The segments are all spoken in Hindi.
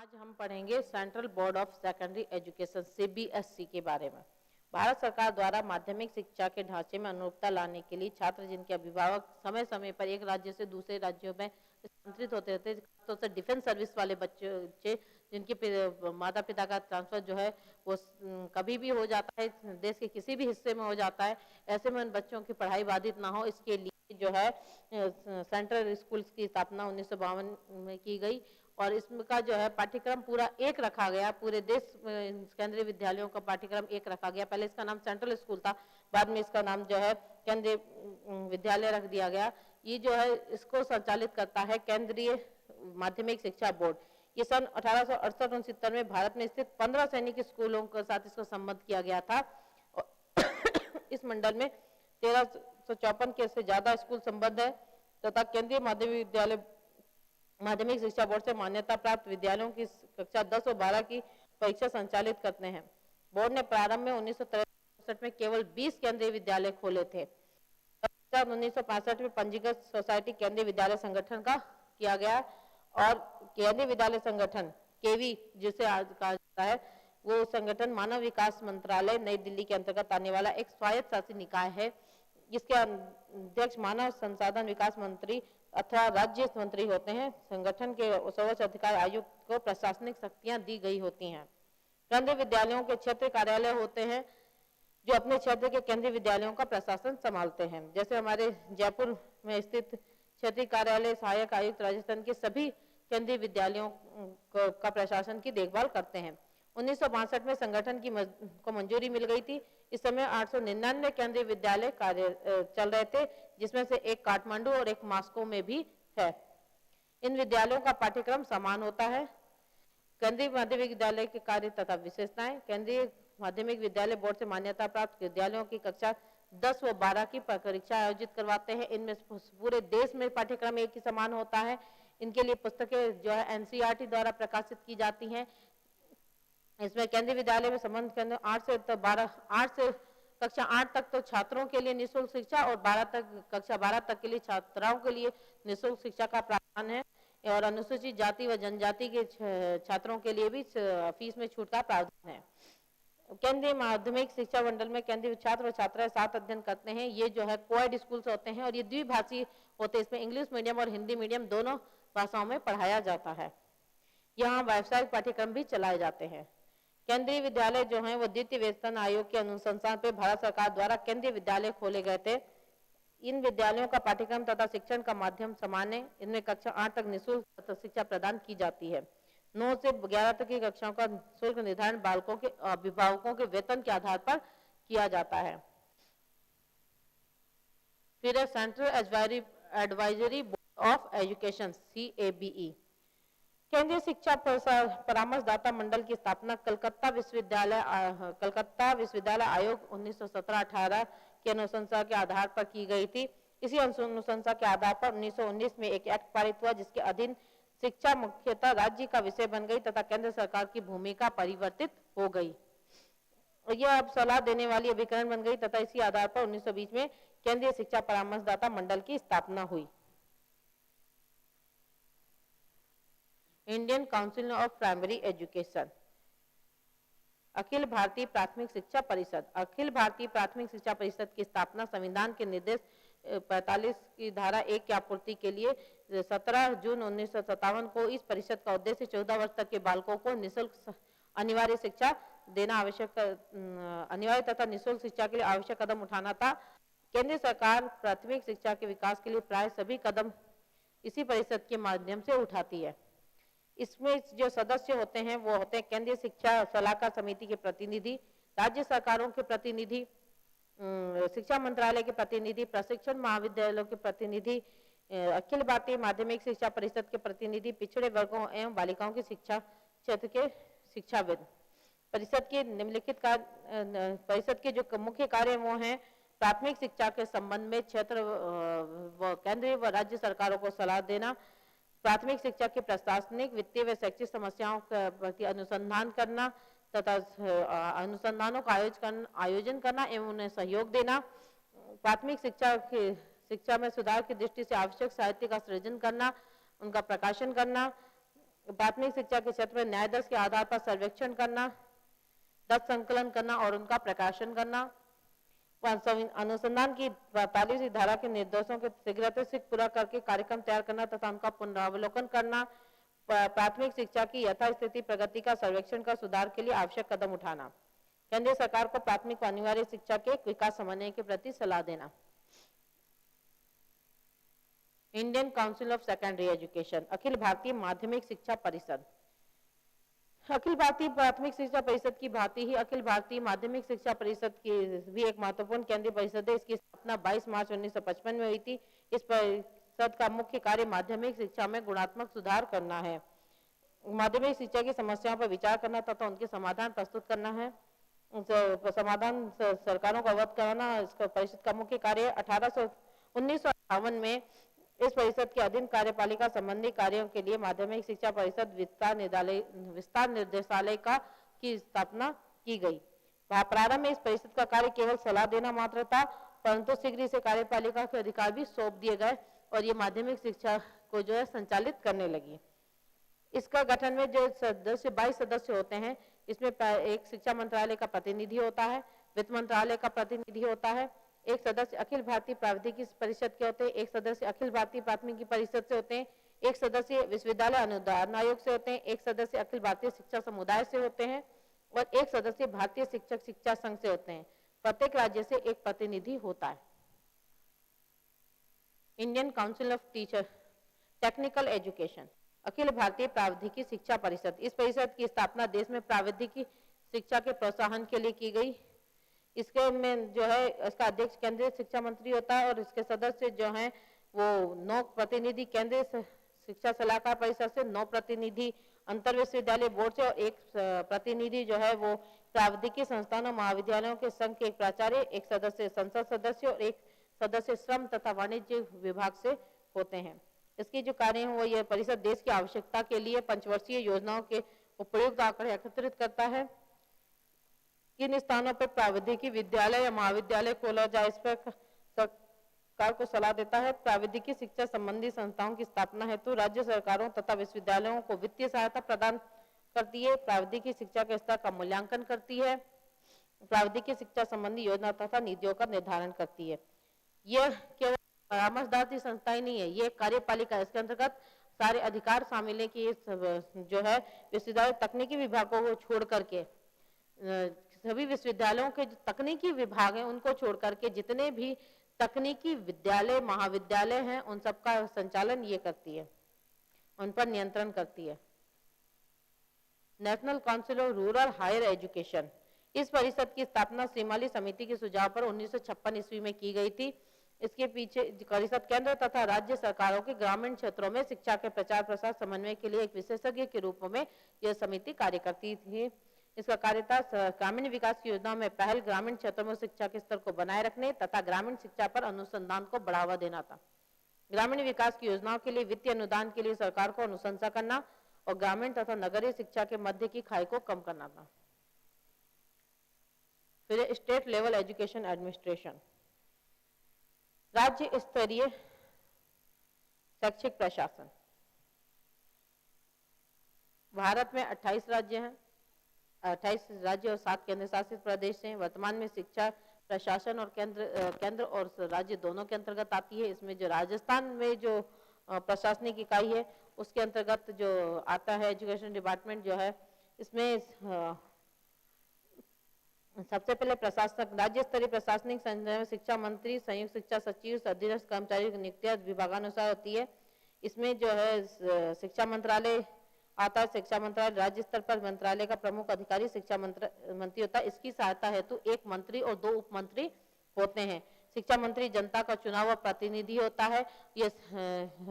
आज हम पढ़ेंगे central board of Secondary education CBSE के बारे में। भारत सरकार द्वारा माध्यमिक शिक्षा के ढांचे में अनुरूपता लाने के लिए छात्र जिनके अभिभावक समय समय पर एक राज्य से दूसरे राज्यों में स्थानांतरित होते रहते, तो डिफेंस सर्विस वाले बच्चे जिनके माता पिता का ट्रांसफर जो है वो कभी भी हो जाता है, देश के किसी भी हिस्से में हो जाता है, ऐसे में उन बच्चों की पढ़ाई बाधित ना हो इसके लिए जो है सेंट्रल स्कूल्स की स्थापना 1952 में की गई और इसका जो है पाठ्यक्रम पूरा एक रखा गया। पूरे देश केंद्रीय विद्यालयों का पाठ्यक्रम एक रखा गया। पहले इसका नाम सेंट्रल स्कूल था, बाद में इसका नाम जो है केंद्रीय विद्यालय रख दिया गया। ये जो है इसको संचालित करता है केंद्रीय माध्यमिक शिक्षा बोर्ड। ये सन 1868-69 में भारत में स्थित 15 सैनिक स्कूलों के साथ इसका संबंध किया गया था। इस मंडल में 1354 के से ज्यादा स्कूल संबद्ध है तथा केंद्रीय माध्यमिक शिक्षा बोर्ड से मान्यता प्राप्त विद्यालयों की कक्षा 10 और 12 की परीक्षा संचालित करते हैं। बोर्ड ने प्रारंभ में 1963 में केवल 20 केंद्रीय विद्यालय खोले थे। 1965 में पंजीकृत सोसाइटी केंद्रीय विद्यालय संगठन का किया गया और केंद्रीय विद्यालय संगठन केवी जिसे आज कहा जाता है, वो संगठन मानव विकास मंत्रालय नई दिल्ली के अंतर्गत आने वाला एक स्वायत्त शासी निकाय है। जिसके अध्यक्ष मानव संसाधन विकास मंत्री अथवा राज्य मंत्री होते हैं। संगठन के सर्वोच्च अधिकार आयुक्त को प्रशासनिक शक्तियां दी गई होती हैं। केंद्रीय विद्यालयों के क्षेत्रीय कार्यालय होते हैं जो अपने क्षेत्र के केंद्रीय विद्यालयों का प्रशासन संभालते हैं। जैसे हमारे जयपुर में स्थित क्षेत्रीय कार्यालय सहायक आयुक्त राजस्थान के सभी केंद्रीय विद्यालयों का प्रशासन की देखभाल करते हैं। 1962 में संगठन को मंजूरी मिल गई थी। इस समय 899 केंद्रीय विद्यालय कार्य चल रहे थे, जिसमें से एक काठमांडू और एक मॉस्को में भी है। इन विद्यालयों का पाठ्यक्रम समान होता है। केंद्रीय माध्यमिक विद्यालय के कार्य तथा विशेषताएं। केंद्रीय माध्यमिक विद्यालय बोर्ड से मान्यता प्राप्त विद्यालयों की कक्षा 10 व 12 की परीक्षा आयोजित करवाते हैं। इनमें पूरे देश में पाठ्यक्रम एक ही समान होता है। इनके लिए पुस्तकें जो है एनसीईआरटी द्वारा प्रकाशित की जाती हैं। इसमें केंद्रीय विद्यालय में संबंध केंद्र 8 से कक्षा 8 तक तो छात्रों के लिए निःशुल्क शिक्षा और कक्षा 12 तक के लिए छात्राओं के लिए निःशुल्क शिक्षा का प्रावधान है और अनुसूचित जाति व जनजाति के छात्रों के लिए भी फीस में छूट का प्रावधान है। केंद्रीय माध्यमिक शिक्षा मंडल में केंद्रीय छात्र व छात्राएं साथ अध्ययन करते हैं। ये जो है कोएड स्कूल्स होते हैं और ये द्विभाषी होते हैं। इसमें इंग्लिश मीडियम और हिंदी मीडियम दोनों भाषाओं में पढ़ाया जाता है। यहाँ व्यावसायिक पाठ्यक्रम भी चलाए जाते हैं। केंद्रीय विद्यालय जो है वो द्वितीय वेतन आयोग के अनुशंसा पे भारत सरकार द्वारा केंद्रीय विद्यालय खोले गए थे। इन विद्यालयों का पाठ्यक्रम तथा शिक्षण का माध्यम समान है। इनमें कक्षा 8 तक निःशुल्क शिक्षा प्रदान की जाती है। 9 से 11 तक की कक्षाओं का शुल्क निर्धारण बालकों के अभिभावकों के वेतन के आधार पर किया जाता है। फिर central advisory board of education CABE। केंद्रीय शिक्षा परामर्शदाता मंडल की स्थापना कलकत्ता विश्वविद्यालय आयोग 1917-18 की अनुशंसा के आधार पर की गई थी। इसी अनुशंसा के आधार पर 1919 में एक एक्ट पारित हुआ जिसके अधीन शिक्षा मुख्यतः राज्य का विषय बन गई तथा केंद्र सरकार की भूमिका परिवर्तित हो गई। यह अब सलाह देने वाली अभिकरण बन गई तथा इसी आधार पर 1920 में केंद्रीय शिक्षा परामर्शदाता मंडल की स्थापना हुई। Indian Council of Primary Education. अखिल भारतीय प्राथमिक शिक्षा परिषद। अखिल भारतीय प्राथमिक शिक्षा परिषद की स्थापना संविधान के निर्देश 45 की धारा 1 की आपूर्ति के लिए 17 जून 1957 को इस परिषद का उद्देश्य 14 वर्ष तक के बालकों को निःशुल्क अनिवार्य शिक्षा देना अनिवार्य तथा निःशुल्क शिक्षा के लिए आवश्यक कदम उठाना था। केंद्र सरकार प्राथमिक शिक्षा के विकास के लिए प्राय सभी कदम इसी परिषद के माध्यम से उठाती है। इसमें जो सदस्य होते हैं वो होते हैं केंद्रीय शिक्षा सलाहकार समिति के प्रतिनिधि, राज्य सरकारों के प्रतिनिधि, शिक्षा मंत्रालय के प्रतिनिधि, प्रशिक्षण महाविद्यालयों के प्रतिनिधि, अखिल भारतीय माध्यमिक शिक्षा परिषद के प्रतिनिधि, पिछड़े वर्गों एवं बालिकाओं की शिक्षा क्षेत्र के शिक्षाविद। परिषद के जो मुख्य कार्य वो हैं प्राथमिक शिक्षा के संबंध में क्षेत्र व केंद्रीय व राज्य सरकारों को सलाह देना, प्राथमिक शिक्षा की प्रशासनिक वित्तीय व शैक्षिक समस्याओं का प्रति अनुसंधान करना तथा अनुसंधानों का आयोजन करना एवं उन्हें सहयोग देना, प्राथमिक शिक्षा में सुधार की दृष्टि से आवश्यक साहित्य का सृजन करना, उनका प्रकाशन करना, प्राथमिक शिक्षा के क्षेत्र में न्याय दर्श के आधार पर सर्वेक्षण करना, दस संकलन करना और उनका प्रकाशन करना, अनुसंधान की 45वीं धारा के निर्देशों के शीघ्रता पूरा करके कार्यक्रम तैयार करना तथा उनका पुनरावलोकन करना, प्राथमिक शिक्षा की यथास्थिति प्रगति का सर्वेक्षण कर सुधार के लिए आवश्यक कदम उठाना, केंद्र सरकार को प्राथमिक व अनिवार्य शिक्षा के विकास समन्वय के प्रति सलाह देना। Indian Council of Secondary Education, अखिल भारतीय माध्यमिक शिक्षा परिषद। अखिल भारतीय प्राथमिक शिक्षा परिषद की भांति ही अखिल भारतीय माध्यमिक शिक्षा परिषद की भी एक महत्वपूर्ण केंद्रीय परिषद है। इसकी स्थापना 22 मार्च 1955 में हुई थी। इस परिषद का मुख्य कार्य माध्यमिक शिक्षा में गुणात्मक सुधार करना है, माध्यमिक शिक्षा की समस्याओं पर विचार करना तथा उनके समाधान प्रस्तुत करना है, समाधान सरकारों को अवगत कराना। इसका परिषद का मुख्य कार्य 1958 में इस परिषद के अधीन कार्यपालिका संबंधी कार्यों के लिए माध्यमिक शिक्षा परिषद विस्तार निर्देशालय की स्थापना की गई। प्रारंभ में इस परिषद का कार्य केवल सलाह देना मात्र था, परंतु शीघ्र इसे कार्यपालिका के अधिकार भी सौंप दिए गए और ये माध्यमिक शिक्षा को जो है संचालित करने लगी। इसका गठन में जो सदस्य 22 सदस्य होते हैं, इसमें एक शिक्षा मंत्रालय का प्रतिनिधि होता है, वित्त मंत्रालय का प्रतिनिधि होता है, एक सदस्य अखिल भारतीय प्राविधिकी परिषद के होते हैं, एक सदस्य अखिल भारतीय प्राथमिकी परिषद से होते हैं, एक सदस्य विश्वविद्यालय अनुदान आयोग से होते हैं, एक सदस्य अखिल भारतीय शिक्षा समुदाय से होते हैं और एक सदस्य भारतीय शिक्षक शिक्षा संघ से होते हैं। प्रत्येक राज्य से एक प्रतिनिधि होता है। Indian Council of Teacher Technical Education, अखिल भारतीय प्राविधिकी शिक्षा परिषद। इस परिषद की स्थापना देश में प्राविधिकी शिक्षा के प्रोत्साहन के लिए की गई। इसके में जो है इसका अध्यक्ष केंद्रीय शिक्षा मंत्री होता है और इसके सदस्य जो हैं वो 9 प्रतिनिधि केंद्रीय शिक्षा सलाहकार परिषद से, 9 प्रतिनिधि अंतर विश्वविद्यालय बोर्ड से और एक प्रतिनिधि जो है वो प्राविधिकी संस्थानों महाविद्यालयों के संघ के एक प्राचार्य, एक सदस्य संसद सदस्य और एक सदस्य श्रम तथा वाणिज्य विभाग से होते हैं। इसके जो कार्य हैं वो ये परिषद देश की आवश्यकता के लिए पंचवर्षीय योजनाओं के उपयुक्त आंकड़े एकत्रित करता है। किन स्थानों पर प्राविधिकी विद्यालय या महाविद्यालय खोला जाए इस पर सरकार को सलाह देता है। प्राविधिकी शिक्षा संबंधी संस्थाओं की स्थापना हेतु राज्य सरकारों तथा विश्वविद्यालयों को वित्तीय सहायता प्रदान करती है। प्राविधिकी शिक्षा के स्तर का मूल्यांकन करती है। प्राविधिकी शिक्षा संबंधी योजना तथा नीतियों का निर्धारण करती है। यह केवल परामर्शदात्री संस्था ही नहीं है, ये कार्यपालिका। इसके अंतर्गत सारे अधिकार शामिल है कि जो है विश्वविद्यालय तकनीकी विभागों को छोड़ करके सभी विश्वविद्यालयों के जो तकनीकी विभाग हैं उनको छोड़ करके जितने भी तकनीकी विद्यालय महाविद्यालय हैं उन सबका संचालन ये करती है, उन पर नियंत्रण करती है। National council of rural higher education, इस परिषद की स्थापना श्रीमाली समिति के सुझाव पर 1956 ईस्वी में की गई थी। इसके पीछे परिषद केंद्र तथा राज्य सरकारों के ग्रामीण क्षेत्रों में शिक्षा के प्रचार प्रसार समन्वय के लिए एक विशेषज्ञ के रूप में यह समिति कार्य करती थी। इसका कार्य था ग्रामीण विकास की योजना में पहल ग्रामीण क्षेत्रों में शिक्षा के स्तर को बनाए रखने तथा ग्रामीण शिक्षा पर अनुसंधान को बढ़ावा देना था। ग्रामीण विकास की योजनाओं के लिए वित्तीय अनुदान के लिए सरकार को अनुशंसा करना और ग्रामीण तथा नगरीय शिक्षा के मध्य की खाई को कम करना था। फिर स्टेट लेवल एजुकेशन एडमिनिस्ट्रेशन, राज्य स्तरीय शैक्षिक प्रशासन। भारत में 28 राज्य हैं, 28 राज्य और 7 केंद्र शासित प्रदेश हैं। वर्तमान में शिक्षा प्रशासन और केंद्र और राज्य दोनों के अंतर्गत आती है। इसमें जो राजस्थान में जो प्रशासनिक इकाई है उसके अंतर्गत जो आता है एजुकेशन डिपार्टमेंट जो है, इसमें सबसे पहले प्रशासक राज्य स्तरीय प्रशासनिक संरचना में शिक्षा मंत्री, संयुक्त शिक्षा सचिव, अधीनस्थ कर्मचारियों की नियुक्तियां विभागानुसार होती है। इसमें जो है शिक्षा मंत्रालय आता है। शिक्षा मंत्रालय राज्य स्तर पर मंत्रालय का प्रमुख अधिकारी शिक्षा मंत्री होता है। इसकी सहायता हेतु एक मंत्री और 2 उप मंत्री होते हैं। शिक्षा मंत्री जनता का चुना हुआ प्रतिनिधि होता है। ये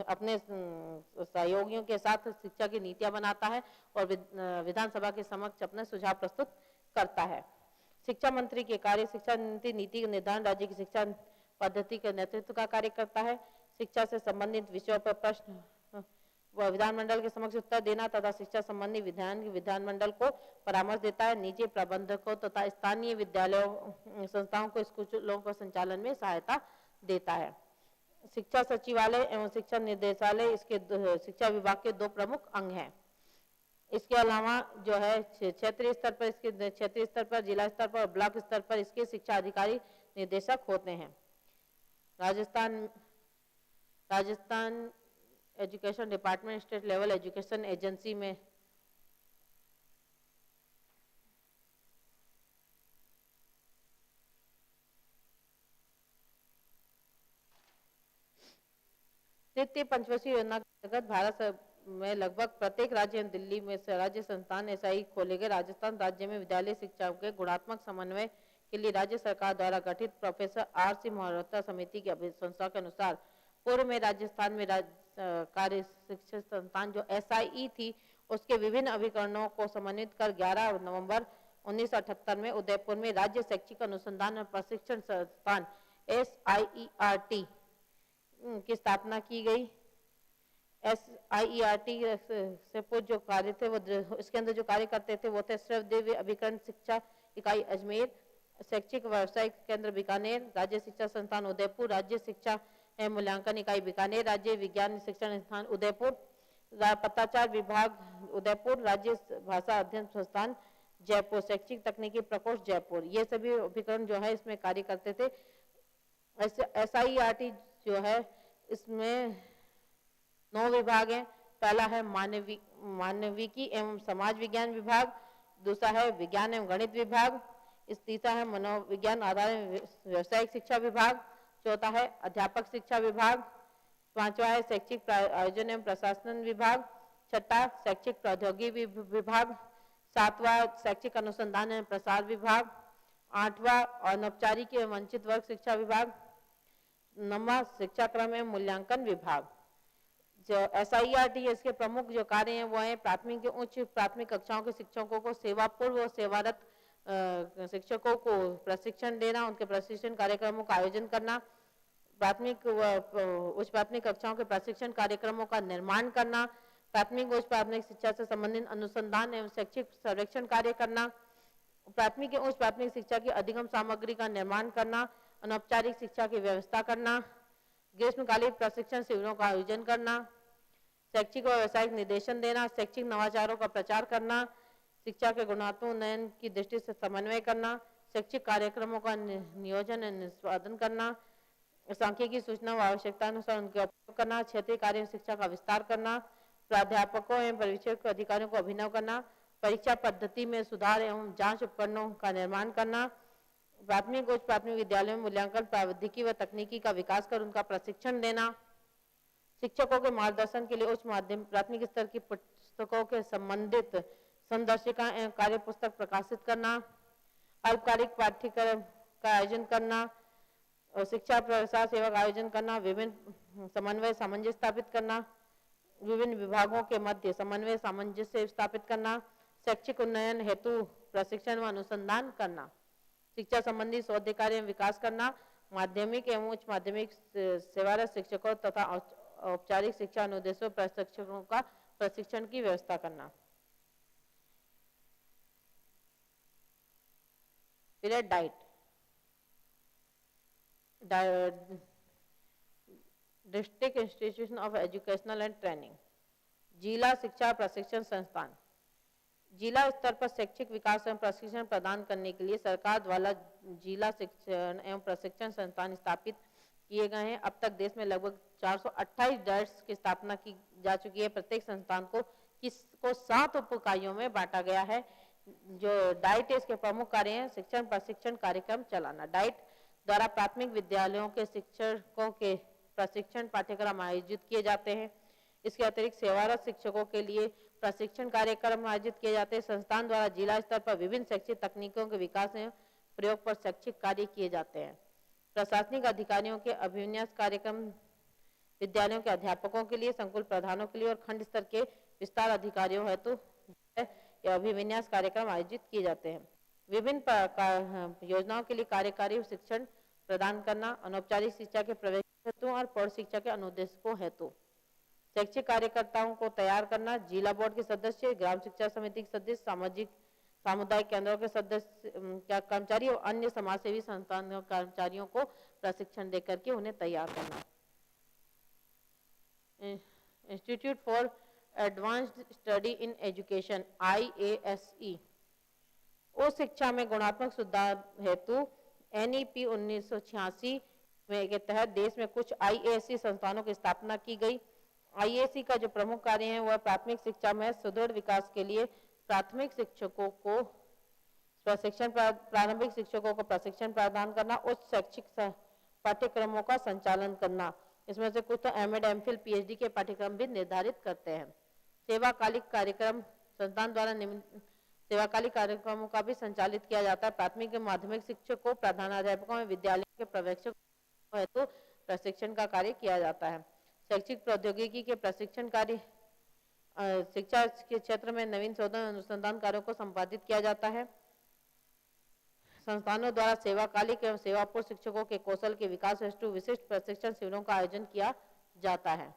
अपने सहयोगियों के साथ शिक्षा की नीतियां बनाता है और विधानसभा के समक्ष अपने सुझाव प्रस्तुत करता है। शिक्षा मंत्री के कार्य शिक्षा नीति निर्धारण, राज्य की शिक्षा पद्धति के नेतृत्व का कार्य करता है। शिक्षा से संबंधित विषयों पर प्रश्न विधानमंडल के समक्ष उत्तर देना तथा शिक्षा संबंधी विधानमंडल को परामर्श देता है। निजी प्रबंधकों तथा स्थानीय विद्यालयों संस्थाओं को स्कूलों के संचालन में सहायता देता है। शिक्षा सचिवालय एवं शिक्षा निर्देशालय इसके शिक्षा विभाग के 2 प्रमुख अंग हैं। इसके अलावा जो है क्षेत्रीय स्तर पर जिला स्तर पर, ब्लॉक स्तर पर इसके शिक्षा अधिकारी निर्देशक होते हैं। Rajasthan education department state level education agency में तृतीय पंचवर्षीय योजना के अंतर्गत भारत में लगभग प्रत्येक राज्य, दिल्ली में राज्य संस्थान ऐसा खोले गए। राजस्थान राज्य में विद्यालय शिक्षा के गुणात्मक समन्वय के लिए राज्य सरकार द्वारा गठित प्रोफेसर R.C. मल्होत्रा समिति की अभिशंसा के अनुसार पूर्व में राजस्थान में कार्य शिक्षा संस्थान जो SIE थी, उसके विभिन्न अभिकरणों को समन्वित कर 11 नवंबर 1978 में उदयपुर में राज्य शैक्षिक अनुसंधान और प्रशिक्षण संस्थान SIERT की स्थापना की गई। SIERT से पूर्व जो कार्य थे वो इसके अंदर जो कार्य करते थे वो थे सर्वदेव अभिकरण शिक्षा इकाई अजमेर, शैक्षिक व्यावसायिक केंद्र बीकानेर, राज्य शिक्षा संस्थान उदयपुर, राज्य शिक्षा मूल्यांकन इकाई बीकानेर, राज्य विज्ञान शिक्षण संस्थान उदयपुर, पत्राचार विभाग उदयपुर, राज्य भाषा अध्ययन संस्थान जयपुर, शैक्षिक तकनीकी प्रकोष्ठ जयपुर। ये सभी अभिकरण जो है इसमें कार्य करते थे। SIERT जो है इसमें 9 विभाग हैं। पहला है मानविकी एवं समाज विज्ञान विभाग, दूसरा है विज्ञान एवं गणित विभाग, तीसरा है मनोविज्ञान आधारित व्यावसायिक शिक्षा विभाग, चौथा है अध्यापक शिक्षा विभाग, पांचवा है शैक्षिक आयोजन एवं प्रशासन विभाग, छठा शैक्षिक प्रौद्योगिकी विभाग, सातवां शैक्षिक अनुसंधान एवं प्रसार विभाग, आठवां अनौपचारिक एवं वंचित वर्ग शिक्षा विभाग, नौवां शिक्षा क्रम एवं मूल्यांकन विभाग। जो SIERT इसके प्रमुख जो कार्य हैं वो हैं प्राथमिक उच्च प्राथमिक कक्षाओं के शिक्षकों को सेवा पूर्व और सेवारत शिक्षकों को प्रशिक्षण देना, उनके प्रशिक्षण कार्यक्रमों का आयोजन करना, प्राथमिक उच्च प्राथमिक कक्षाओं के प्रशिक्षण कार्यक्रमों का निर्माण करना, प्राथमिक उच्च प्राथमिक शिक्षा से संबंधित अनुसंधान एवं शैक्षिक सर्वेक्षण कार्य करना, प्राथमिक उच्च प्राथमिक शिक्षा की अधिगम सामग्री का निर्माण करना, अनौपचारिक शिक्षा की व्यवस्था करना, ग्रीष्मकालीन प्रशिक्षण शिविरों का आयोजन करना, शैक्षिक और व्यावसायिक निर्देशन देना, शैक्षिक नवाचारों का प्रचार करना, शिक्षा के गुणात्मक की दृष्टि से समन्वय करना, शैक्षिक कार्यक्रमों का नियोजन और निष्पादन करना, सांख्यिकी सूचना व आवश्यकता अनुसार उनका उपयोग करना, क्षेत्रीय कार्य शिक्षा का विस्तार करना, प्राध्यापकों एवं परिवीक्षक अधिकारियों को अभिनव करना, परीक्षा पद्धति में सुधार एवं जांच उपकरणों का निर्माण करना, प्राथमिक उच्च प्राथमिक विद्यालयों में मूल्यांकन प्रौद्योगिकी व तकनीकी का विकास कर उनका प्रशिक्षण देना, शिक्षकों के मार्गदर्शन के लिए उच्च माध्यमिक प्राथमिक स्तर की पुस्तकों के संबंधित संदर्शिका एवं कार्य पुस्तक प्रकाशित करना, अल्पकालिक पाठ्यक्रम का आयोजन करना, और शिक्षा प्रसार सेवा का आयोजन करना, विभिन्न समन्वय सामंजस्य स्थापित करना, विभिन्न विभागों के मध्य समन्वय सामंजस्य स्थापित करना, शैक्षिक उन्नयन हेतु प्रशिक्षण व अनुसंधान करना, शिक्षा संबंधी शोध कार्य विकास करना, माध्यमिक एवं उच्च माध्यमिक सेवारत शिक्षकों तथा औपचारिक शिक्षा अनुदेशों प्रशिक्षकों का प्रशिक्षण की व्यवस्था करना। Period diet district institution of educational and training, जिला शिक्षा प्रशिक्षण संस्थान। जिला स्तर पर शैक्षिक विकास एवं प्रशिक्षण प्रदान करने के लिए सरकार द्वारा जिला शिक्षण एवं प्रशिक्षण संस्थान स्थापित किए गए हैं। अब तक देश में लगभग 428 डाइट्स की स्थापना की जा चुकी है। प्रत्येक संस्थान को 7 उप इकाइयों में बांटा गया है। जो डाइट इसके प्रमुख कार्य हैं शिक्षण प्रशिक्षण कार्यक्रम चलाना। डाइट द्वारा प्राथमिक विद्यालयों के शिक्षकों के प्रशिक्षण पाठ्यक्रम आयोजित किए जाते हैं। इसके अतिरिक्त सेवारत शिक्षकों के लिए प्रशिक्षण कार्यक्रम आयोजित किए जाते हैं। संस्थान द्वारा जिला स्तर पर विभिन्न शैक्षिक तकनीकों के विकास एवं प्रयोग पर शैक्षिक कार्य किए जाते हैं। प्रशासनिक अधिकारियों के अभिविन्यास कार्यक्रम विद्यालयों के अध्यापकों के लिए, संकुल प्रधानों के लिए और खंड स्तर के विस्तार अधिकारियों हेतु अभिविन्यास कार्यक्रम आयोजित किए जाते हैं। विभिन्न योजनाओं के लिए कार्यकारी शिक्षण प्रदान करना, अनौपचारिक शिक्षा के प्रवेश हेतु और प्रौढ़ शिक्षा के अनुदेशकों हेतु शैक्षिक कार्यकर्ताओं को तैयार करना, जिला बोर्ड के सदस्य, ग्राम शिक्षा समिति के सदस्य, सामुदायिक केंद्रों के सदस्य कर्मचारी और अन्य समाजसेवी संस्थानों कर्मचारियों को प्रशिक्षण देकर के उन्हें तैयार करना। Institute for advanced study in education IASE। उच्च शिक्षा में गुणात्मक सुधार हेतु NEP 1986 के तहत देश में कुछ IASE संस्थानों की स्थापना की गई। IASE का जो प्रमुख कार्य है वह प्राथमिक शिक्षा में सुदृढ़ विकास के लिए प्राथमिक शिक्षकों को प्रारंभिक शिक्षकों को प्रशिक्षण प्रदान करना, उच्च शैक्षिक पाठ्यक्रमों का संचालन करना। इसमें से कुछ तो MAd, MPhil, PhD के पाठ्यक्रम भी निर्धारित करते हैं। सेवाकालिक कार्यक्रम संस्थान द्वारा निम्न सेवाकालिक कार्यक्रमों का भी संचालित किया जाता है। प्राथमिक एवं माध्यमिक शिक्षकों, प्रधानाध्यापकों में विद्यालयों के पर्यवेक्षकों हेतु प्रशिक्षण का कार्य किया जाता है। शैक्षिक प्रौद्योगिकी के प्रशिक्षण कार्य शिक्षा के क्षेत्र में नवीन शोधन अनुसंधान कार्यों को संपादित किया जाता है। संस्थानों द्वारा सेवाकालिक एवं सेवापूर्व शिक्षकों के कौशल के विकास हेतु विशिष्ट प्रशिक्षण शिविरों का आयोजन किया जाता है।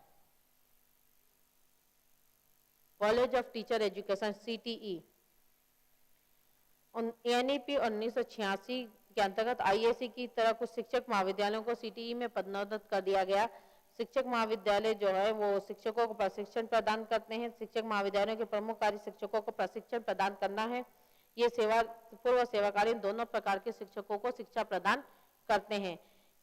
College of teacher education CTE NEP 1986 के अंतर्गत IASE की तरह कुछ शिक्षक महाविद्यालयों को CTE में पदोन्नत कर दिया गया। शिक्षक महाविद्यालय जो है वो शिक्षकों को प्रशिक्षण प्रदान करते हैं। शिक्षक महाविद्यालयों के प्रमुख कार्य शिक्षकों को प्रशिक्षण प्रदान करना है। ये पूर्व सेवाकालीन दोनों प्रकार के शिक्षकों को शिक्षा प्रदान करते हैं।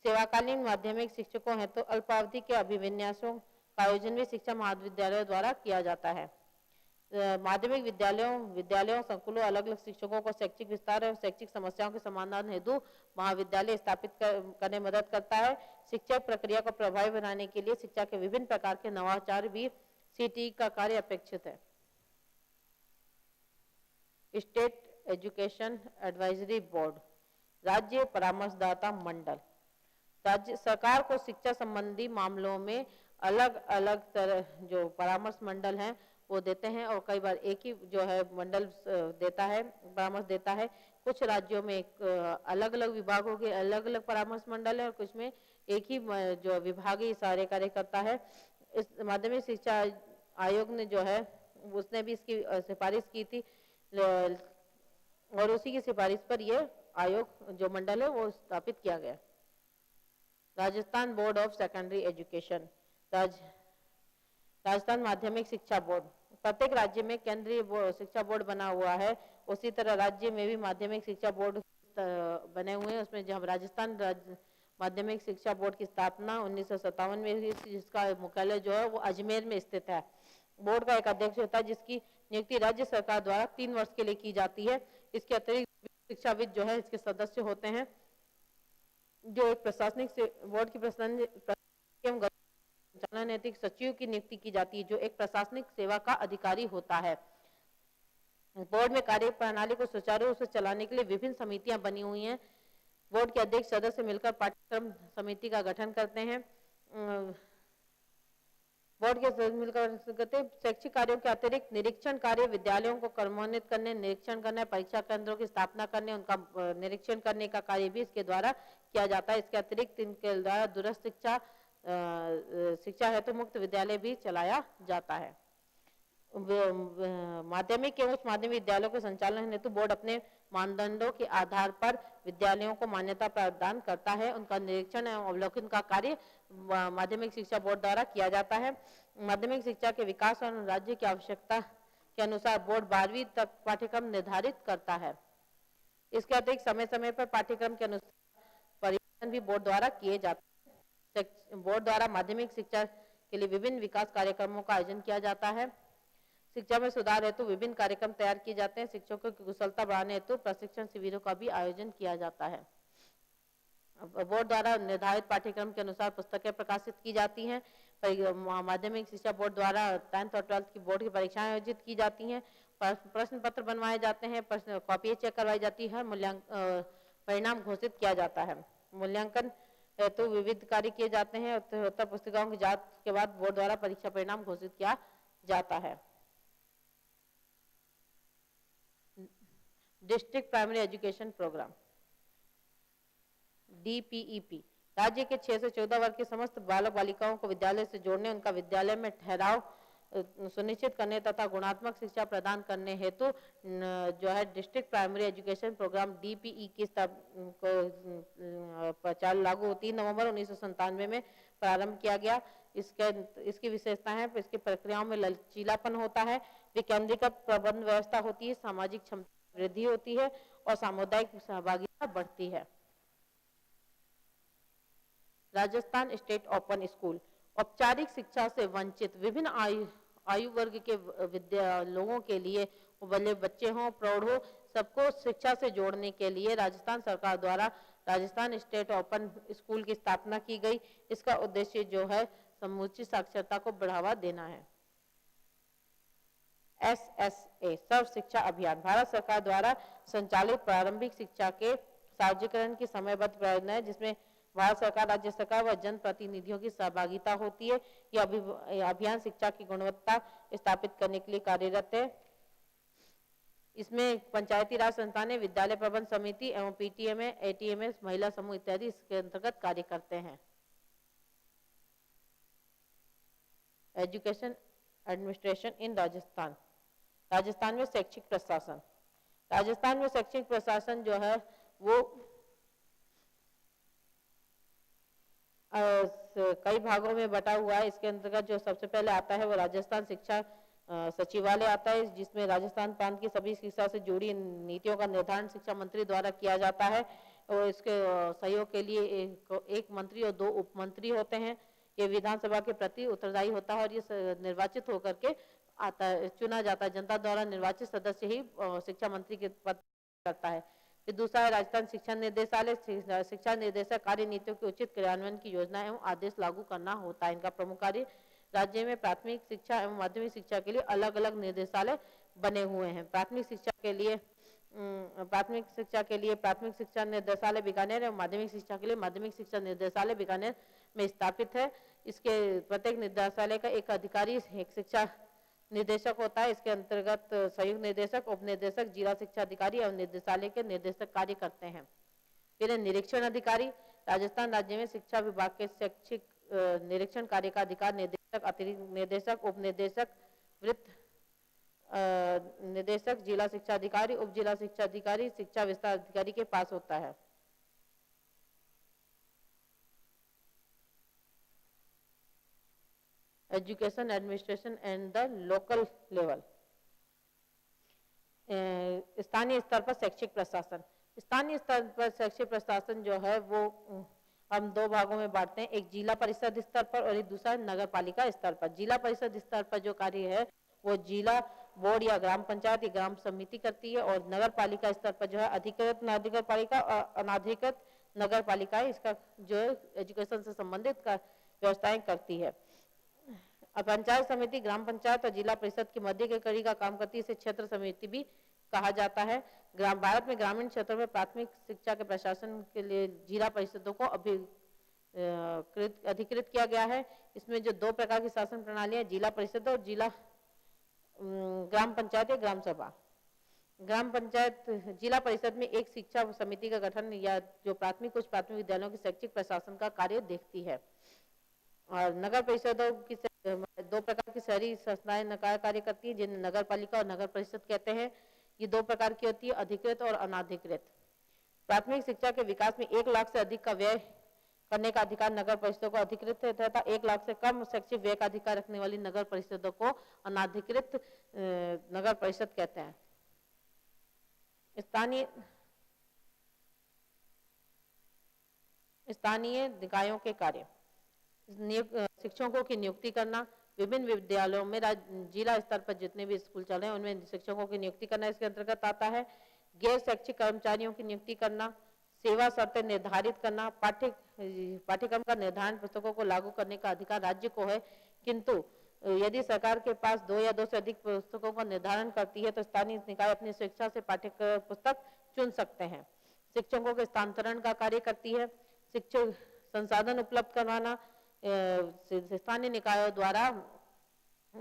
सेवाकालीन माध्यमिक शिक्षकों हैं तो अल्पावधि के अभिविन्यासों का आयोजन भी शिक्षा महाविद्यालयों द्वारा किया जाता है। माध्यमिक विद्यालयों संकुलों अलग अलग शिक्षकों को शैक्षिक विस्तार और शैक्षिक समस्याओं के समाधान हेतु महाविद्यालय स्थापित करने में मदद करता है। शिक्षा प्रक्रिया को प्रभावी बनाने के लिए शिक्षा के विभिन्न प्रकार के नवाचार भी CTE का कार्य अपेक्षित है। स्टेट एजुकेशन एडवाइजरी बोर्ड, राज्य परामर्शदाता मंडल, राज्य सरकार को शिक्षा संबंधी मामलों में अलग अलग तरह जो परामर्श मंडल हैं वो देते हैं और कई बार एक ही जो है मंडल देता है, परामर्श देता है। कुछ राज्यों में अलग अलग विभागों के अलग अलग परामर्श मंडल है और कुछ में एक ही जो विभागीय सारे कार्य करता है। इस माध्यमिक शिक्षा आयोग ने जो है उसने भी इसकी सिफारिश की थी और उसी की सिफारिश पर यह आयोग जो मंडल है वो स्थापित किया गया। Rajasthan board of Secondary education, Rajasthan माध्यमिक शिक्षा बोर्ड, प्रत्येक राज्य में केंद्रीय शिक्षा बोर्ड बना हुआ है। उसी तरह राज्य में भी माध्यमिक शिक्षा बोर्ड बने हुए हैं। उसमें जब राजस्थान माध्यमिक शिक्षा बोर्ड की स्थापना 1957 में हुई, जिसका मुख्यालय जो है वो अजमेर में स्थित है। बोर्ड का एक अध्यक्ष होता है जिसकी नियुक्ति राज्य सरकार द्वारा 3 वर्ष के लिए की जाती है। इसके अतिरिक्त शिक्षाविद जो है इसके सदस्य होते हैं जो एक प्रशासनिक से बोर्ड की संचालन नैतिक सचिव की नियुक्ति की जाती है जो एक प्रशासनिक सेवा का अधिकारी होता है। बोर्ड में कार्य प्रणाली को सुचारू रूप से चलाने के लिए विभिन्न समितियां बनी हुई हैं। बोर्ड के अध्यक्ष सदस्य मिलकर पाठ्यक्रम समिति का गठन करते हैं। बोर्ड के सदस्य मिलकर शैक्षिक कार्यों के अतिरिक्त निरीक्षण कार्य, विद्यालयों को क्रमान्वित करने, निरीक्षण करने, परीक्षा केंद्रों की स्थापना करने, उनका निरीक्षण करने का कार्य भी इसके द्वारा किया जाता है। इसके अतिरिक्त इनके द्वारा दूरस्थ शिक्षा हेतु मुक्त विद्यालय भी चलाया जाता है। माध्यमिक एवं उच्च माध्यमिक विद्यालयों के संचालन हेतु बोर्ड अपने मानदंडों के आधार पर विद्यालयों को मान्यता प्रदान करता है। उनका निरीक्षण एवं अवलोकन का कार्य माध्यमिक शिक्षा बोर्ड द्वारा किया जाता है। माध्यमिक शिक्षा के विकास और राज्य की आवश्यकता के अनुसार बोर्ड 12वीं तक पाठ्यक्रम निर्धारित करता है। इसके अतिरिक्त समय समय पर पाठ्यक्रम के अनुसार परिवर्तन भी बोर्ड द्वारा किए जाते हैं। बोर्ड द्वारा माध्यमिक शिक्षा के लिए विभिन्न विकास कार्यक्रमों का आयोजन किया जाता है। शिक्षा में सुधार हेतु विभिन्न कार्यक्रम तैयार किए जाते हैं। शिक्षकों की कुशलता बढ़ाने हेतु प्रशिक्षण शिविरों का भी आयोजन किया जाता है। बोर्ड द्वारा निर्धारित पाठ्यक्रम के अनुसार पुस्तकें प्रकाशित की जाती हैं। माध्यमिक शिक्षा बोर्ड द्वारा 10th और 12th की बोर्ड की परीक्षाएं आयोजित की जाती हैं। प्रश्न पत्र बनवाए जाते हैं, कॉपी चेक करवाई जाती है, परिणाम घोषित किया जाता है। मूल्यांकन हेतु विविध कार्य किए जाते हैं। उत्तर पुस्तिकाओं की जांच के बाद बोर्ड द्वारा परीक्षा परिणाम घोषित किया जाता है। District primary education program DPEP राज्य के 6 से 14 वर्ग के समस्त बालक बालिकाओं को विद्यालय से जोड़ने, उनका विद्यालय में ठहराव सुनिश्चित करने तथा गुणात्मक शिक्षा प्रदान करने हेतु जो है district primary education program DPE की लागू 3 नवंबर 1997 में प्रारंभ किया गया। इसकी विशेषता है, इसकी प्रक्रियाओं में लचीलापन होता है, विकेंद्रीकृत प्रबंध व्यवस्था होती है, सामाजिक क्षमता वृद्धि होती है और सामुदायिक सहभागिता बढ़ती है। राजस्थान स्टेट ओपन स्कूल औपचारिक शिक्षा से वंचित विभिन्न आयु वर्ग के लोगों के लिए, भले बच्चे हों प्रौढ़ हो, सबको शिक्षा से जोड़ने के लिए राजस्थान सरकार द्वारा राजस्थान स्टेट ओपन स्कूल की स्थापना की गई। इसका उद्देश्य जो है समूची साक्षरता को बढ़ावा देना है। SSA सर्व शिक्षा अभियान भारत सरकार द्वारा संचालित प्रारंभिक शिक्षा के सार्वजनिकरण की समयबद्ध परियोजना है, जिसमें भारत सरकार, राज्य सरकार व जनप्रतिनिधियों की सहभागिता होती है। यह अभियान शिक्षा की गुणवत्ता स्थापित करने के लिए कार्यरत है। इसमें पंचायती राज संस्थानें, विद्यालय प्रबंध समिति एवं PTMA, ATMS, महिला समूह इत्यादि इसके अंतर्गत कार्य करते हैं। Education administration in Rajasthan. Rajasthan में शैक्षिक प्रशासन। राजस्थान में शैक्षिक प्रशासन जो है वो कई भागों में बटा हुआ है। इसके अंतर्गत जो सबसे पहले आता है वो राजस्थान शिक्षा सचिवालय आता है, जिसमें राजस्थान प्रांत की सभी शिक्षा से जुड़ी नीतियों का निर्धारण शिक्षा मंत्री द्वारा किया जाता है और इसके सहयोग के लिए एक मंत्री और 2 उप मंत्री होते हैं। ये विधानसभा के प्रति उत्तरदायी होता है और ये निर्वाचित होकर के आता है, चुना जाता है। जनता द्वारा निर्वाचित सदस्य ही शिक्षा मंत्री के पद करता है। फिर दूसरा है राजस्थान शिक्षा निर्देशालय। शिक्षा निर्देशक कार्य नीतियों के उचित क्रियान्वयन की योजना एवं आदेश लागू करना होता है। इनका प्रमुख कार्य राज्य में प्राथमिक शिक्षा एवं माध्यमिक शिक्षा के लिए अलग अलग निर्देशालय बने हुए हैं। प्राथमिक शिक्षा के लिए प्राथमिक शिक्षा निर्देशालय बीकानेर एवं माध्यमिक शिक्षा के लिए माध्यमिक शिक्षा निर्देशालय बीकानेर में स्थापित है। इसके प्रत्येक निर्देशालय का एक अधिकारी, एक शिक्षा निर्देशक होता है। इसके अंतर्गत संयुक्त निर्देशक, उप निर्देशक, जिला शिक्षा अधिकारी एवं निर्देशालय के निर्देशक कार्य करते हैं। फिर निरीक्षण अधिकारी। राजस्थान राज्य में शिक्षा विभाग के शैक्षिक निरीक्षण कार्य का अधिकार निर्देशक, अतिरिक्त निर्देशक, उप निर्देशक, वृत्त निर्देशक, जिला शिक्षा अधिकारी, उप जिला शिक्षा अधिकारी, शिक्षा विस्तार अधिकारी के पास होता है। Education administration and the local level. स्थानीय स्तर पर शैक्षिक प्रशासन। स्थानीय स्तर पर शैक्षिक प्रशासन जो है वो हम 2 भागों में बांटते हैं, एक जिला परिषद स्तर पर और एक दूसरा नगर पालिका स्तर पर। जिला परिषद स्तर पर जो कार्य है वो जिला बोर्ड या ग्राम पंचायत या ग्राम समिति करती है और नगर पालिका स्तर पर जो है अधिकृत नगर पालिका और अनाधिकृत नगर पालिका इसका जो एजुकेशन से संबंधित व्यवस्थाएं करती है। पंचायत समिति ग्राम पंचायत और जिला परिषद के मध्य के कड़ी का काम करती है। इसे क्षेत्र समिति भी कहा जाता है। भारत में ग्रामीण क्षेत्रों में प्राथमिक शिक्षा के प्रशासन के लिए जिला परिषदों को अधिकृत किया गया है। इसमें जो 2 प्रकार की शासन प्रणाली है, जिला परिषद और जिला ग्राम पंचायत या ग्राम सभा। ग्राम पंचायत जिला परिषद में एक शिक्षा समिति का गठन या जो कुछ प्राथमिक विद्यालयों के शैक्षिक प्रशासन का कार्य देखती है। और नगर परिषदों की 2 प्रकार की शहरी संस्थाएं निकाय कार्य करती है, जिन्हें नगर पालिका और नगर परिषद कहते हैं। ये 2 प्रकार की होती है, अधिकृत और अनाधिकृत। प्राथमिक शिक्षा के विकास में 1 लाख से अधिक का व्यय करने का अधिकार नगर परिषदों को अधिकृत है तथा 1 लाख से कम शैक्षिक व्यय का अधिकार रखने वाली नगर परिषदों को अनाधिकृत नगर परिषद कहते हैं। स्थानीय निकायों के कार्य। शिक्षकों की नियुक्ति करना। विभिन्न विद्यालयों में जिला स्तर पर जितने भी स्कूल चल रहे हैं उनमें शिक्षकों की नियुक्ति करना इसके अंतर्गत आता है। गैर शैक्षिक कर्मचारियों की नियुक्ति करना, सेवा शर्तें निर्धारित करना, पाठ्यक्रम का निर्धारण, पुस्तकों को लागू करने का अधिकार राज्य को है, किंतु यदि सरकार के पास 2 या 2 से अधिक पुस्तकों का निर्धारण करती है तो स्थानीय निकाय अपनी स्वेच्छा से पाठ्य पुस्तक चुन सकते हैं। शिक्षकों के स्थानांतरण का कार्य करती है। शिक्षक संसाधन उपलब्ध करवाना। स्थानीय निकायों द्वारा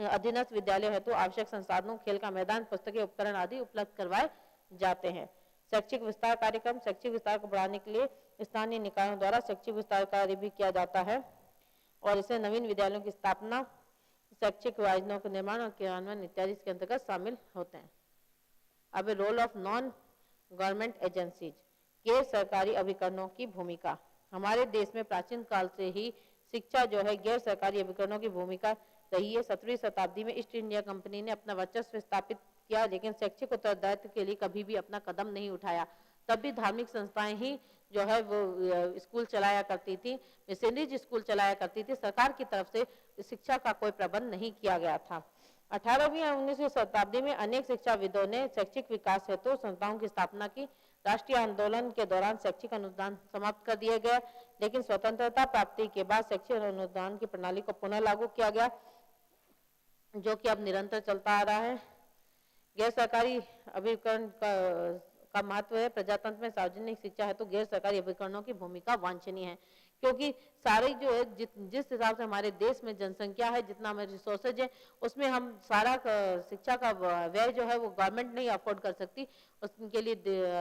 अधीनस्थ विद्यालय हेतु आवश्यक संसाधनों, खेल का मैदान, पुस्तकें, उपकरण आदि उपलब्ध करवाए जाते हैं। शैक्षिक विस्तार कार्यक्रम। शैक्षिक विस्तार को बढ़ाने के लिए स्थानीय निकायों द्वारा शैक्षिक विस्तार कार्य भी किया जाता है और इससे नवीन विद्यालयों की स्थापना, शैक्षिक योजनाओं के निर्माण और क्रियान्वयन इत्यादि इसके अंतर्गत शामिल होते हैं। अब role of non government agencies, गैर सरकारी अभिकरणों की भूमिका। हमारे देश में प्राचीन काल से ही शिक्षा जो है गैर सरकारी अभिकरणों की भूमिका रही है। 17वीं शताब्दी में ईस्ट इंडिया कंपनी ने अपना वर्चस्व स्थापित किया, लेकिन शैक्षिक उत्तरदायित्व के लिए कभी भी अपना कदम नहीं उठाया। तब भी धार्मिक संस्थाएं ही जो है वो स्कूल चलाया करती थी, मिशनरीज स्कूल चलाया करती थी। सरकार की तरफ से शिक्षा का कोई प्रबंध नहीं किया गया था। 18वीं और 19वीं शताब्दी में अनेक शिक्षाविदों ने शैक्षिक विकास हेतु संस्थाओं की स्थापना की। राष्ट्रीय आंदोलन के दौरान शैक्षिक अनुदान समाप्त कर दिए गए, लेकिन स्वतंत्रता प्राप्ति के बाद शैक्षिक अनुदान की प्रणाली को पुनः लागू किया गया, जो कि अब निरंतर चलता आ रहा है। गैर सरकारी अभिकरण का महत्व है। प्रजातंत्र में सार्वजनिक शिक्षा है तो गैर सरकारी अभिकरणों की भूमिका वांछनीय है, क्योंकि सारे जो है जिस हिसाब से हमारे देश में जनसंख्या है, जितना हमारे रिसोर्सेज है, उसमें हम सारा शिक्षा का व्यय जो है वो गवर्नमेंट नहीं अफोर्ड कर सकती। उसके लिए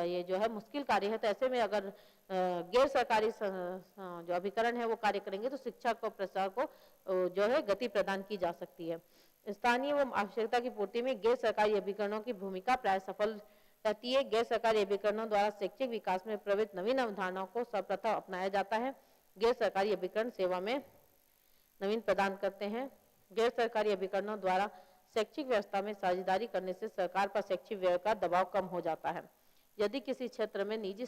ये जो है मुश्किल कार्य है। तो ऐसे में अगर गैर सरकारी जो अभिकरण है वो कार्य करेंगे तो शिक्षा को प्रसार को जो है गति प्रदान की जा सकती है। स्थानीय एवं आवश्यकता की पूर्ति में गैर सरकारी अभिकरणों की भूमिका प्राय सफल रहती है। गैर सरकारी अभिकरणों द्वारा शैक्षिक विकास में प्रवृत्त नवीन अवधारणाओं को सर्वप्रथम अपनाया जाता है। गैर सरकारी अभिकरण सेवा में नवीन प्रदान करते हैं। गैर सरकारी अभिकरणों द्वारा शैक्षिक व्यवस्था में साझेदारी करने से सरकार पर शैक्षिक व्यय का दबाव कम हो जाता है। यदि किसी क्षेत्र में निजी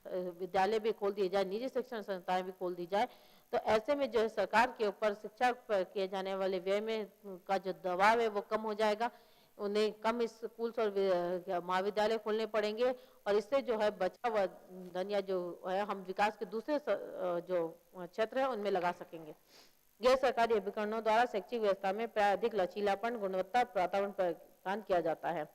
विद्यालय भी खोल दिए जाए, निजी शिक्षण संस्थाएं भी खोल दी जाए, तो ऐसे में जो है सरकार के ऊपर शिक्षा पर किए जाने वाले व्यय में का जो दबाव है वो कम हो जाएगा। उन्हें कम स्कूल्स और महाविद्यालय खोलने पड़ेंगे, और इससे जो है बचा हुआ धन या जो है हम विकास के दूसरे जो क्षेत्र है उनमें लगा सकेंगे। गैर सरकारी अभिकरणों द्वारा शैक्षिक व्यवस्था में प्राय अधिक लचीलापन, गुणवत्ता, वातावरण प्रदान किया जाता है।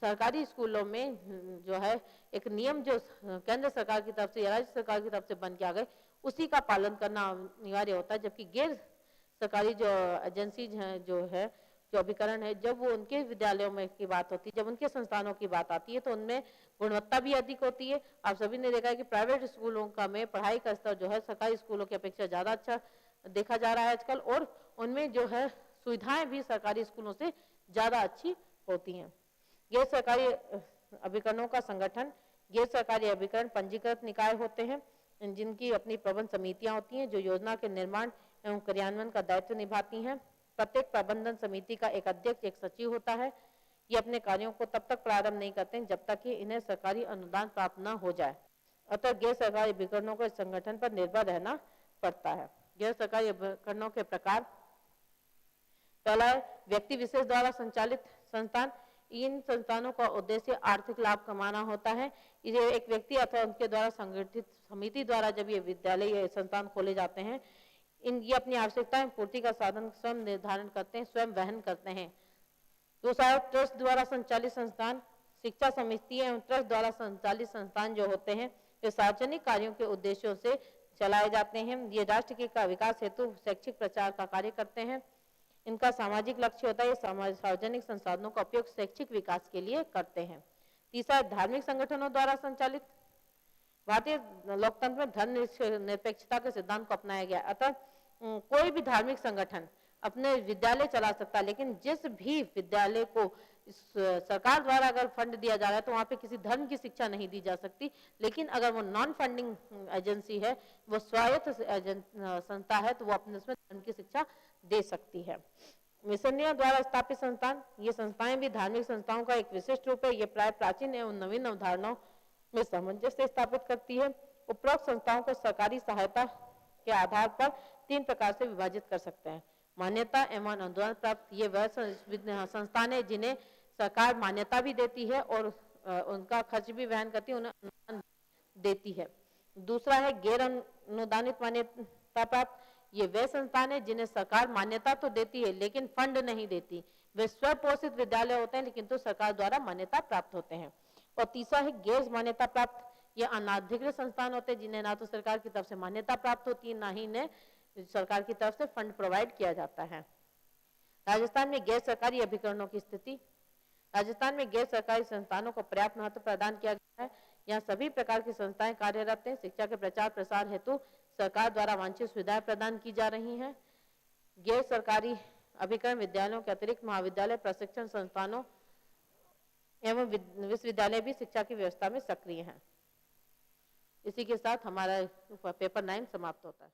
सरकारी स्कूलों में जो है एक नियम जो केंद्र सरकार की तरफ से या राज्य सरकार की तरफ से बन के आ गए, उसी का पालन करना अनिवार्य होता है। जबकि गैर सरकारी जो एजेंसीज हैं जो अभिकरण है, जब वो उनके विद्यालयों में की बात होती है, जब उनके संस्थानों की बात आती है, तो उनमें गुणवत्ता भी अधिक होती है। आप सभी ने देखा है कि प्राइवेट स्कूलों का में पढ़ाई का स्तर जो है सरकारी स्कूलों की अपेक्षा ज्यादा अच्छा देखा जा रहा है आजकल, और उनमें जो है सुविधाएं भी सरकारी स्कूलों से ज्यादा अच्छी होती हैं। गैर सरकारी अभिकरणों का संगठन। गैर सरकारी अभिकरण पंजीकृत निकाय होते हैं, जिनकी अपनी प्रबंध समितियां होती हैं जो योजना के निर्माण एवं क्रियान्वयन का दायित्व निभाती हैं। प्रत्येक प्रबंधन समिति का एक अध्यक्ष, एक सचिव होता है। ये अपने कार्यों को तब तक प्रारंभ नहीं करते जब तक कि इन्हें सरकारी अनुदान प्राप्त न हो जाए। अतः गैर सरकारी अभिकरणों को इस संगठन पर निर्भर रहना पड़ता है। गैर सरकारी अभिकरणों के प्रकार। पहला है व्यक्ति विशेष द्वारा संचालित संस्थान। इन संस्थानों का उद्देश्य आर्थिक लाभ कमाना होता है। ये एक व्यक्ति अथवा उनके द्वारा संगठित समिति द्वारा जब ये विद्यालय या संस्थान खोले जाते हैं, ये अपनी आवश्यकताएं पूर्ति का साधन स्वयं निर्धारण करते हैं, स्वयं वहन करते हैं। दूसरा ट्रस्ट द्वारा संचालित संस्थान। शिक्षा समिति एवं ट्रस्ट द्वारा संचालित संस्थान जो होते हैं वे सार्वजनिक कार्यों के उद्देश्यों से चलाए जाते हैं। ये राष्ट्र के विकास हेतु शैक्षिक प्रचार का कार्य करते हैं। इनका सामाजिक लक्ष्य होता है सार्वजनिक संसाधनों का उपयोग शैक्षिक विकास के लिए करते हैं। तीसरा धार्मिक संगठनों द्वारा संचालित। भारतीय लोकतंत्र में धर्म निरपेक्षता के सिद्धांत को अपनाया गया। अतः कोई भी धार्मिक संगठन अपने विद्यालय चला सकता है, लेकिन जिस भी विद्यालय को सरकार द्वारा अगर फंड दिया जा रहा है तो वहां पे किसी धर्म की शिक्षा नहीं दी जा सकती। लेकिन अगर वो नॉन फंडिंग एजेंसी है, वो स्वायत्त संस्था है, तो वो अपने उसमें धर्म की शिक्षा दे सकती है। मिशनरियों द्वारा स्थापित संस्थान। ये संस्थाएं भी धार्मिक संस्थाओं का एक विशिष्ट रूप है। ये प्राय प्राचीन एवं नवीन अवधारणाओं में सामंजस्य स्थापित करती है। उपरोक्त संस्थाओं को सरकारी सहायता के आधार पर 3 प्रकार से विभाजित कर सकते हैं। मान्यता एवं अनुदान प्राप्त। ये वह संस्थान है जिन्हें सरकार मान्यता भी देती है और उनका खर्च भी वहन करती है, उन्हें अनुदान देती है। दूसरा है गैर अनुदानित मान्यता प्राप्त। ये वे संस्थान है जिन्हें सरकार मान्यता तो देती है लेकिन फंड नहीं देती। वे स्वपोषित विद्यालय होते हैं लेकिन तो सरकार द्वारा मान्यता प्राप्त होते हैं। और तीसरा है गैर मान्यता प्राप्त। ये अनाधिकृत संस्थान होते हैं जिन्हें ना तो सरकार की तरफ से मान्यता प्राप्त होती है, ना ही इन्हें सरकार की तरफ से फंड प्रोवाइड किया जाता है। राजस्थान में गैर सरकारी अभिकरणों की स्थिति। राजस्थान में गैर सरकारी संस्थानों को पर्याप्त महत्व प्रदान किया गया है। यहाँ सभी प्रकार की संस्थाएं कार्यरत हैं। शिक्षा के प्रचार प्रसार हेतु सरकार द्वारा वांछित सुविधाएं प्रदान की जा रही हैं। गैर सरकारी अभिकरण विद्यालयों के अतिरिक्त महाविद्यालय, प्रशिक्षण संस्थानों एवं विश्वविद्यालय भी शिक्षा की व्यवस्था में सक्रिय हैं। इसी के साथ हमारा पेपर 9 समाप्त होता है।